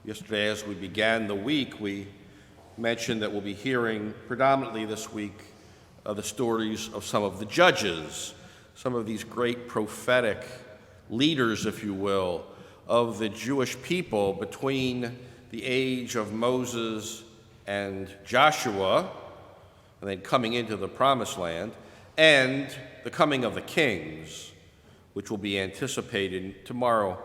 Yesterday, as we began the week, we mentioned that we'll be hearing predominantly this week the stories of some of the judges, some of these great prophetic leaders, if you will, of the Jewish people between the age of Moses and Joshua, and then coming into the Promised Land, and the coming of the kings, which will be anticipated tomorrow.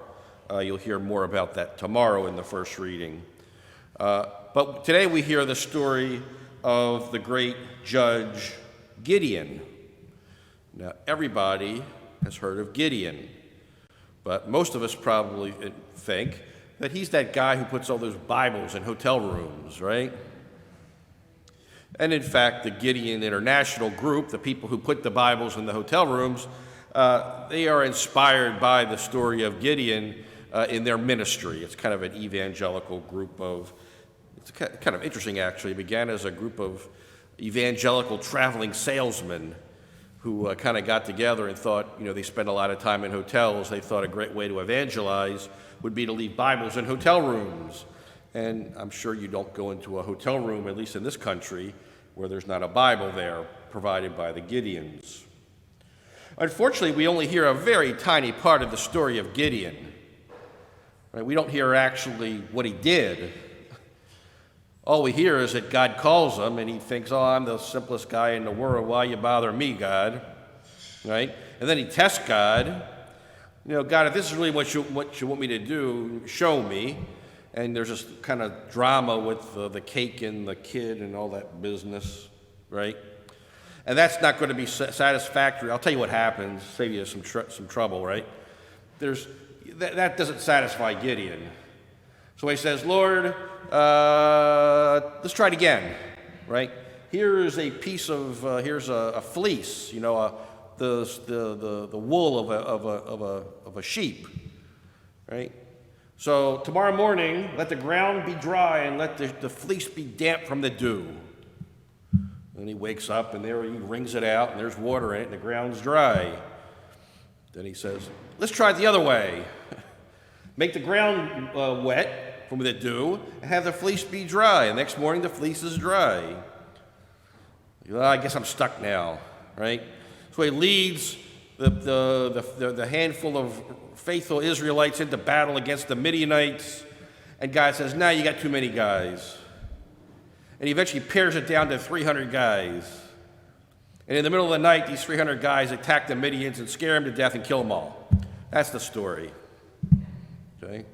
You'll hear more about that tomorrow in the first reading. But today we hear the story of the great judge Gideon. Now, everybody has heard of Gideon, but most of us probably think that he's that guy who puts all those Bibles in hotel rooms, right? And in fact, the Gideon International Group, the people who put the Bibles in the hotel rooms, they are inspired by the story of Gideon in their ministry. It's kind of an evangelical group it's kind of interesting actually. It began as a group of evangelical traveling salesmen who kind of got together and thought, they spend a lot of time in hotels. They thought a great way to evangelize would be to leave Bibles in hotel rooms. And I'm sure you don't go into a hotel room, at least in this country, where there's not a Bible there provided by the Gideons. Unfortunately, we only hear a very tiny part of the story of Gideon. Right? We don't hear actually what he did. All we hear is that God calls him, and he thinks, I'm the simplest guy in the world. Why you bother me, God? Right? And then he tests God. God, if this is really what you want me to do, show me. And there's this kind of drama with the cake and the kid and all that business, right? And that's not going to be satisfactory. I'll tell you what happens, save you some trouble, right? That doesn't satisfy Gideon. So he says, Lord, let's try it again, right? Here's a piece of, here's a fleece, the wool of a sheep, right? So tomorrow morning, let the ground be dry and let the fleece be damp from the dew. Then he wakes up and there he wrings it out and there's water in it and the ground's dry. Then he says, let's try it the other way. Make the ground wet from the dew and have the fleece be dry. And next morning the fleece is dry. Well, I guess I'm stuck now, right? So he leads the handful of faithful Israelites into battle against the Midianites, and God says, now you got too many guys. And he eventually pares it down to 300 guys. And in the middle of the night, these 300 guys attack the Midians and scare them to death and kill them all. That's the story. Okay?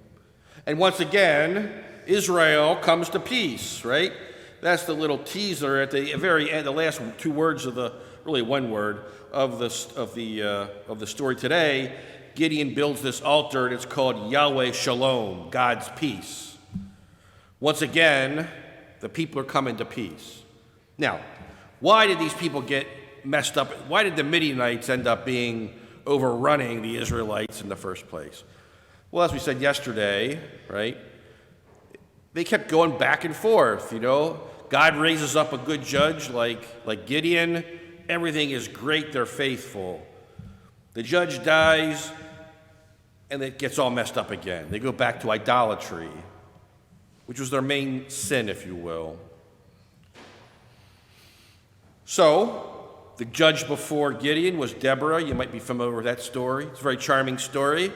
And once again, Israel comes to peace, right? That's the little teaser at the very end, the last two words of really one word, of the story today. Gideon builds this altar, and it's called Yahweh Shalom, God's peace. Once again, the people are coming to peace. Now, why did these people get messed up? Why did the Midianites end up overrunning the Israelites in the first place? Well, as we said yesterday, right, they kept going back and forth, God raises up a good judge like Gideon. Everything is great, they're faithful. The judge dies, and it gets all messed up again. They go back to idolatry, which was their main sin, if you will. So, the judge before Gideon was Deborah. You might be familiar with that story. It's a very charming story.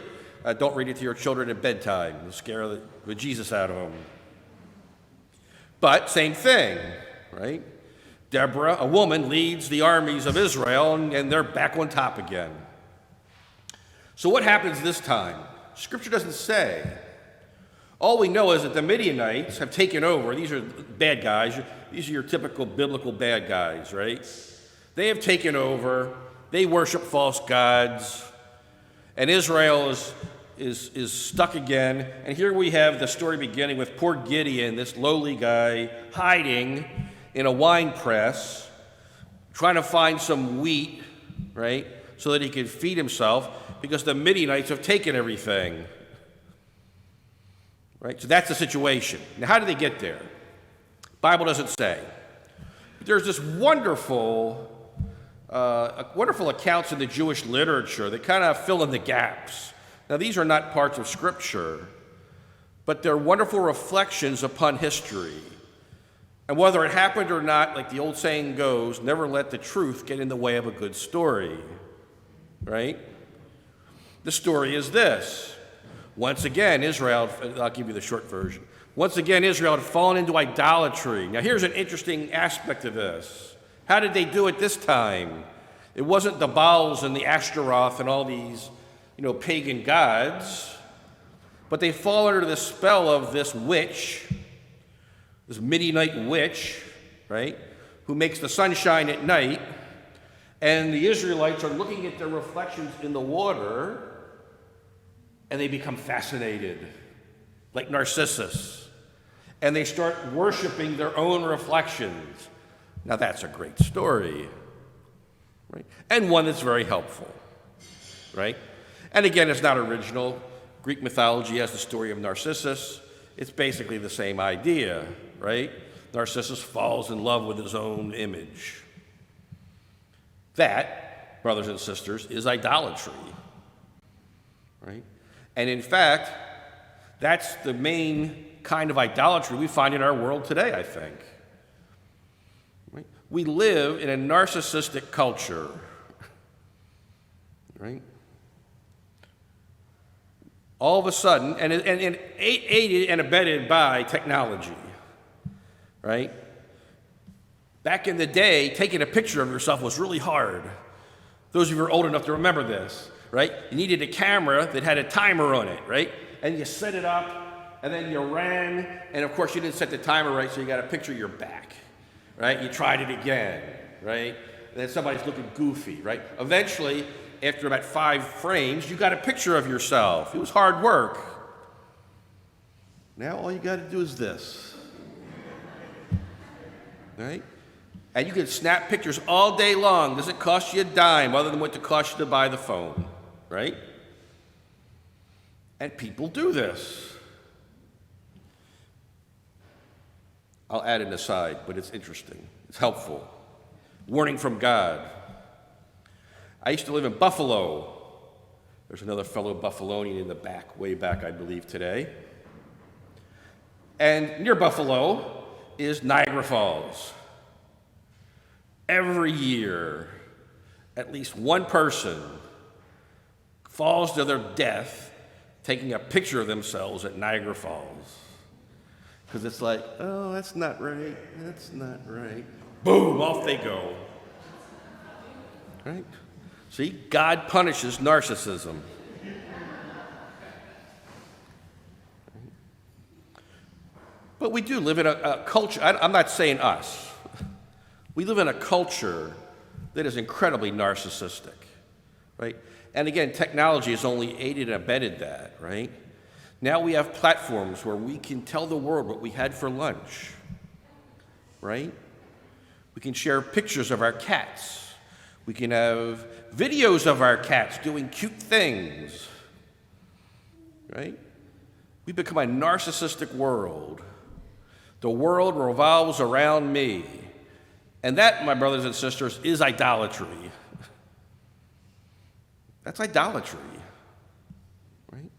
Don't read it to your children at bedtime. It'll scare the Jesus out of them. But, same thing, right? Deborah, a woman, leads the armies of Israel, and they're back on top again. So what happens this time? Scripture doesn't say. All we know is that the Midianites have taken over. These are bad guys. These are your typical biblical bad guys, right? They have taken over. They worship false gods. And Israel is stuck again. And here we have the story beginning with poor Gideon, this lowly guy, hiding in a wine press, trying to find some wheat, right, so that he could feed himself, because the Midianites have taken everything. Right? So that's the situation. Now, how did they get there? Bible doesn't say. But there's this wonderful accounts in the Jewish literature that kind of fill in the gaps. Now, these are not parts of Scripture, but they're wonderful reflections upon history. And whether it happened or not, like the old saying goes, never let the truth get in the way of a good story, right? The story is this. Once again, Israel, I'll give you the short version. Once again, Israel had fallen into idolatry. Now, here's an interesting aspect of this. How did they do it this time? It wasn't the Baals and the Ashtaroth and all these, pagan gods, but they fall under the spell of this witch, this Midianite witch, right, who makes the sun shine at night, and the Israelites are looking at their reflections in the water, and they become fascinated, like Narcissus, and they start worshiping their own reflections. Now that's a great story, right? And one that's very helpful, right? And again, it's not original. Greek mythology has the story of Narcissus. It's basically the same idea, right? Narcissus falls in love with his own image. That, brothers and sisters, is idolatry, right? And in fact, that's the main kind of idolatry we find in our world today, I think. Right? We live in a narcissistic culture, right? All of a sudden, and aided and abetted by technology, right? Back in the day, taking a picture of yourself was really hard. Those of you who are old enough to remember this, right? You needed a camera that had a timer on it, right? And you set it up, and then you ran, and of course you didn't set the timer right, so you got a picture of your back, right? You tried it again, right? And then somebody's looking goofy, right? Eventually, after about 5 frames, you got a picture of yourself. It was hard work. Now all you got to do is this, right? And you can snap pictures all day long. Doesn't cost you a dime other than what it costs you to buy the phone, right? And people do this. I'll add an aside, but it's interesting. It's helpful. Warning from God. I used to live in Buffalo. There's another fellow Buffalonian in the back, way back, I believe, today. And near Buffalo is Niagara Falls. Every year, at least one person falls to their death taking a picture of themselves at Niagara Falls. Because it's like, oh, that's not right, that's not right. Boom, off they go. Right? See, God punishes narcissism. But we do live in a culture, I'm not saying us. We live in a culture that is incredibly narcissistic, right? And again, technology has only aided and abetted that, right? Now we have platforms where we can tell the world what we had for lunch, right? We can share pictures of our cats. We can have videos of our cats doing cute things, right? We become a narcissistic world. The world revolves around me. And that, my brothers and sisters, is idolatry. That's idolatry, right?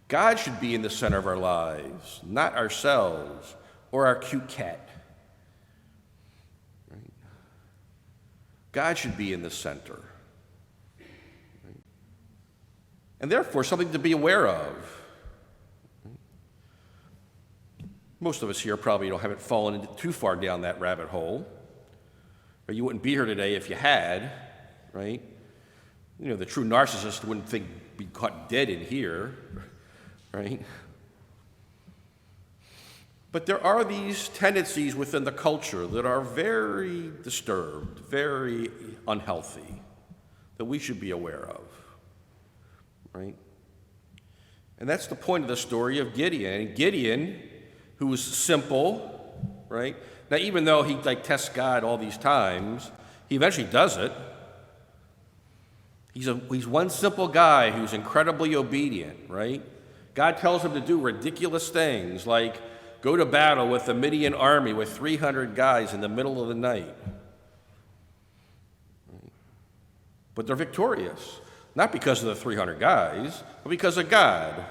God should be in the center of our lives, not ourselves or our cute cat. Right? God should be in the center. Right? And therefore, something to be aware of. Most of us here probably haven't fallen too far down that rabbit hole. Or you wouldn't be here today if you had, right? The true narcissist wouldn't be caught dead in here, right? But there are these tendencies within the culture that are very disturbed, very unhealthy, that we should be aware of, right? And that's the point of the story of Gideon. And Gideon, who was simple, right? Now, even though he tests God all these times, he eventually does it. He's one simple guy who's incredibly obedient, right? God tells him to do ridiculous things like go to battle with the Midian army with 300 guys in the middle of the night. But they're victorious, not because of the 300 guys, but because of God.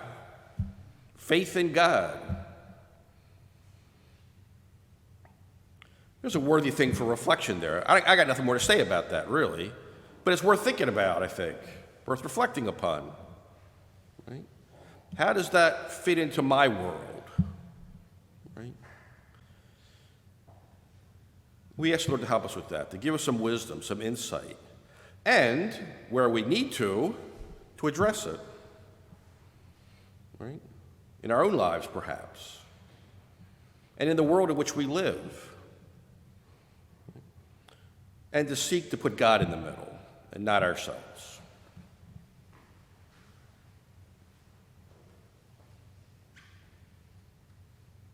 Faith in God. There's a worthy thing for reflection there. I got nothing more to say about that, really. But it's worth thinking about, I think. Worth reflecting upon. Right? How does that fit into my world? Right? We ask the Lord to help us with that, to give us some wisdom, some insight. And, where we need to address it. Right? In our own lives, perhaps. And in the world in which we live. And to seek to put God in the middle and not ourselves.